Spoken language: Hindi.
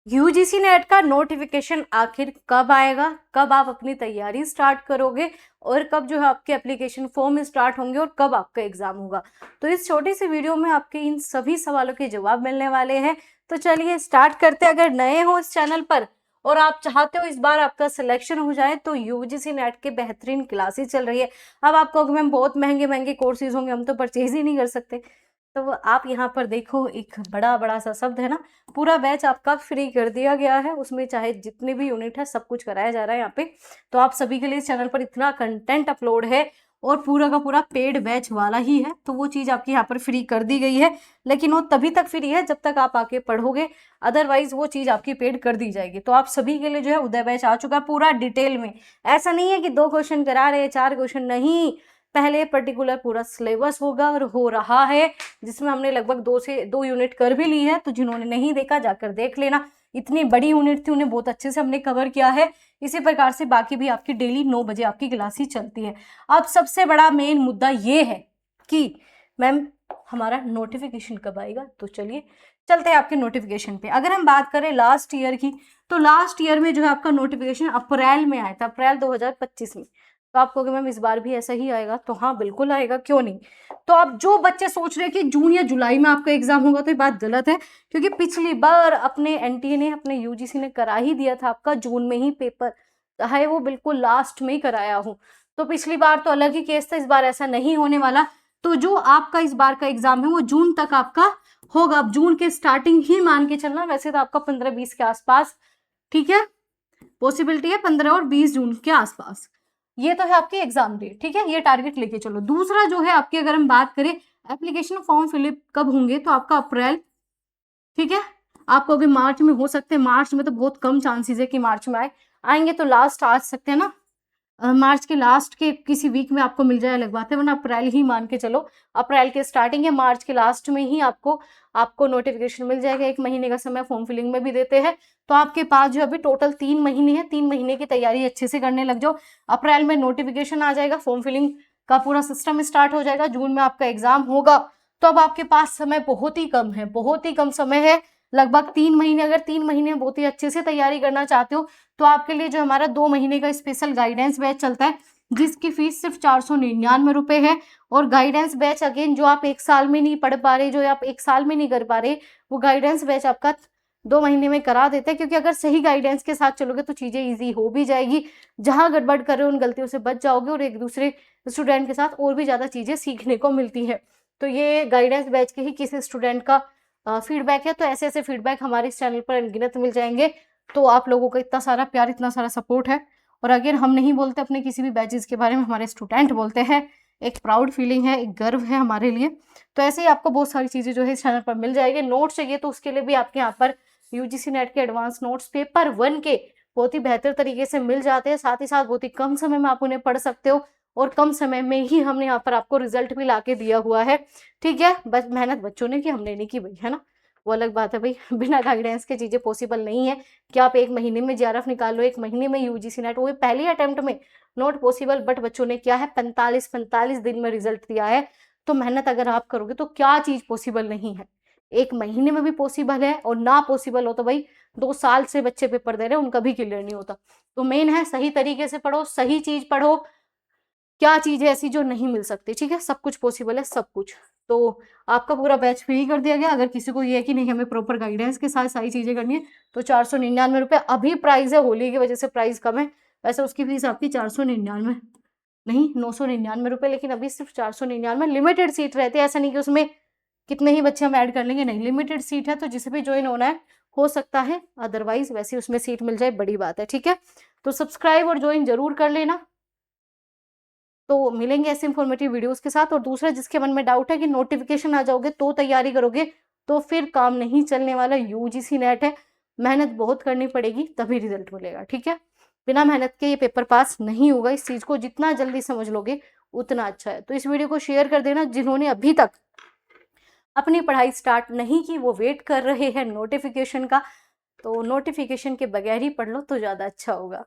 यूजीसी नेट का नोटिफिकेशन आखिर कब आएगा, कब आप अपनी तैयारी स्टार्ट करोगे और कब जो है आपके एप्लीकेशन फॉर्म स्टार्ट होंगे और कब आपका एग्जाम होगा, तो इस छोटी सी वीडियो में आपके इन सभी सवालों के जवाब मिलने वाले हैं। तो चलिए स्टार्ट करते हैं। अगर नए हो इस चैनल पर और आप चाहते हो इस बार आपका सिलेक्शन हो जाए, तो यूजीसी नेट के बेहतरीन क्लासेस चल रही है। अब आप कहोगे मैम बहुत महंगे महंगे कोर्सेज होंगे, हम तो परचेज ही नहीं कर सकते। तो आप यहाँ पर देखो, एक बड़ा बड़ा सा शब्द है ना, पूरा बैच आपका फ्री कर दिया गया है। उसमें चाहे जितने भी यूनिट है सब कुछ कराया जा रहा है यहाँ पे। तो आप सभी के लिए इस चैनल पर इतना कंटेंट अपलोड है और पूरा का पूरा पेड बैच वाला ही है, तो वो चीज़ आपकी यहाँ पर फ्री कर दी गई है। लेकिन वो तभी तक फ्री है जब तक आप आके पढ़ोगे, अदरवाइज वो चीज़ आपकी पेड कर दी जाएगी। तो आप सभी के लिए जो है उदय बैच आ चुका है पूरा डिटेल में। ऐसा नहीं है कि 2 क्वेश्चन करा रहे, 4 क्वेश्चन नहीं, पहले पर्टिकुलर पूरा सिलेबस होगा और हो रहा है, जिसमें हमने लगभग 2 यूनिट कर भी ली है। तो जिन्होंने नहीं देखा जाकर देख लेना, इतनी बड़ी यूनिट थी, उन्हें बहुत अच्छे से हमने कवर किया है। इसी प्रकार से बाकी भी आपकी डेली 9 बजे आपकी क्लास ही चलती है। अब सबसे बड़ा मेन मुद्दा ये है कि मैम हमारा नोटिफिकेशन कब आएगा। तो चलिए चलते हैं आपके नोटिफिकेशन पे। अगर हम बात करें लास्ट ईयर की, तो लास्ट ईयर में जो है आपका नोटिफिकेशन अप्रैल में आया था, अप्रैल 2025 में। तो आप कहोगे मैम इस बार भी ऐसा ही आएगा, तो हाँ बिल्कुल आएगा, क्यों नहीं। तो आप जो बच्चे सोच रहे हैं कि जून या जुलाई में आपका एग्जाम होगा, तो ये बात गलत है, क्योंकि पिछली बार अपने एनटीए ने, अपने यूजीसी ने करा ही दिया था आपका जून में ही पेपर, चाहे वो बिल्कुल लास्ट में ही कराया हो। तो पिछली बार तो अलग ही केस था, इस बार ऐसा नहीं होने वाला। तो जो आपका इस बार का एग्जाम है वो जून तक आपका होगा। अब जून के स्टार्टिंग ही मान के चलना, वैसे तो आपका 15-20 के आसपास, ठीक है, पॉसिबिलिटी है 15 और 20 जून के आसपास। ये तो है आपकी एग्जाम डेट, ठीक है, ये टारगेट लेके चलो। दूसरा जो है आपकी, अगर हम बात करें एप्लीकेशन फॉर्म फिलअप कब होंगे, तो आपका अप्रैल, ठीक है। आप कहोगे मार्च में हो सकते हैं, मार्च में तो बहुत कम चांसेस है कि मार्च में आएंगे, तो लास्ट आ सकते हैं ना, मार्च के लास्ट के किसी वीक में आपको मिल जाए अलग बात है, वरना अप्रैल ही मान के चलो। अप्रैल के स्टार्टिंग या मार्च के लास्ट में ही आपको नोटिफिकेशन मिल जाएगा। 1 महीने का समय फॉर्म फिलिंग में भी देते हैं। तो आपके पास जो अभी टोटल 3 महीने है, 3 महीने की तैयारी अच्छे से करने लग जाओ। अप्रैल में नोटिफिकेशन आ जाएगा, फॉर्म फिलिंग का पूरा सिस्टम स्टार्ट हो जाएगा, जून में आपका एग्जाम होगा। तो अब आपके पास समय बहुत ही कम है, बहुत ही कम समय है, लगभग 3 महीने। अगर 3 महीने बहुत ही अच्छे से तैयारी करना चाहते हो, तो आपके लिए जो हमारा 2 महीने का स्पेशल गाइडेंस बैच चलता है, जिसकी फीस सिर्फ 499 रुपए है। और गाइडेंस बैच अगेन, जो आप 1 साल में नहीं पढ़ पा रहे, जो आप 1 साल में नहीं कर पा रहे, वो गाइडेंस बैच आपका 2 महीने में करा देते हैं। क्योंकि अगर सही गाइडेंस के साथ चलोगे तो चीजें ईजी हो भी जाएगी, जहां गड़बड़ कर रहे हो उन गलतियों से बच जाओगे और एक दूसरे स्टूडेंट के साथ और भी ज्यादा चीजें सीखने को मिलती है। तो ये गाइडेंस बैच के ही किसी स्टूडेंट का फीडबैक है। तो ऐसे ऐसे फीडबैक हमारे इस चैनल पर अनगिनत मिल जाएंगे। तो आप लोगों का इतना सारा प्यार, इतना सारा सपोर्ट है। और अगर हम नहीं बोलते अपने किसी भी बैचेस के बारे में, हमारे स्टूडेंट बोलते हैं, एक प्राउड फीलिंग है, एक गर्व है हमारे लिए। तो ऐसे ही आपको बहुत सारी चीजें जो है इस चैनल पर मिल जाएगी। नोट्स चाहिए तो उसके लिए भी आपके यहाँ पर यूजीसी नेट के एडवांस नोट्स पेपर 1 के बहुत ही बेहतर तरीके से मिल जाते हैं। साथ ही साथ बहुत ही कम समय में आप उन्हें पढ़ सकते हो, और कम समय में ही हमने यहाँ पर आपको रिजल्ट भी ला के दिया हुआ है, ठीक है। बस मेहनत बच्चों ने की, हमने नहीं की भाई, है ना, वो अलग बात है भाई। बिना गाइडेंस के चीजें पॉसिबल नहीं है कि आप 1 महीने में जेआरएफ निकाल लो, 1 महीने में यूजीसी नेट, वो पहले अटेम्प्ट में नॉट पॉसिबल। बट बच्चों ने क्या है, 45 दिन में रिजल्ट दिया है। तो मेहनत अगर आप करोगे तो क्या चीज पॉसिबल नहीं है, 1 महीने में भी पॉसिबल है। और ना पॉसिबल हो तो भाई 2 साल से बच्चे पेपर दे रहे हैं, उनका भी क्लियर नहीं होता। तो मेन है सही तरीके से पढ़ो, सही चीज पढ़ो। क्या चीज है ऐसी जो नहीं मिल सकती, ठीक है, सब कुछ पॉसिबल है, सब कुछ। तो आपका पूरा बैच फ्री कर दिया गया। अगर किसी को ये है कि नहीं हमें प्रॉपर गाइडेंस के साथ सारी चीजें करनी है, तो 499 रुपये अभी प्राइस है, होली की वजह से प्राइस कम है। वैसे उसकी फीस आपकी 499 नहीं 999 रुपये, लेकिन अभी सिर्फ 499। लिमिटेड सीट रहती है, ऐसा नहीं कि उसमें कितने ही बच्चे हम ऐड कर लेंगे, नहीं, लिमिटेड सीट है। तो जिसे भी ज्वाइन होना है हो सकता है, अदरवाइज वैसे उसमें सीट मिल जाए, बड़ी बात है, ठीक है। तो सब्सक्राइब और ज्वाइन जरूर कर लेना। तो मिलेंगे ऐसे इंफॉर्मेटिव वीडियोस के साथ। और दूसरा, जिसके मन में डाउट है कि नोटिफिकेशन आ जाओगे तो तैयारी करोगे, तो फिर काम नहीं चलने वाला। यूजीसी नेट है, मेहनत बहुत करनी पड़ेगी तभी रिजल्ट मिलेगा, ठीक है। बिना मेहनत के ये पेपर पास नहीं होगा। इस चीज को जितना जल्दी समझ लोगे उतना अच्छा है। तो इस वीडियो को शेयर कर देना। जिन्होंने अभी तक अपनी पढ़ाई स्टार्ट नहीं की, वो वेट कर रहे हैं नोटिफिकेशन का, तो नोटिफिकेशन के बगैर ही पढ़ लो तो ज्यादा अच्छा होगा।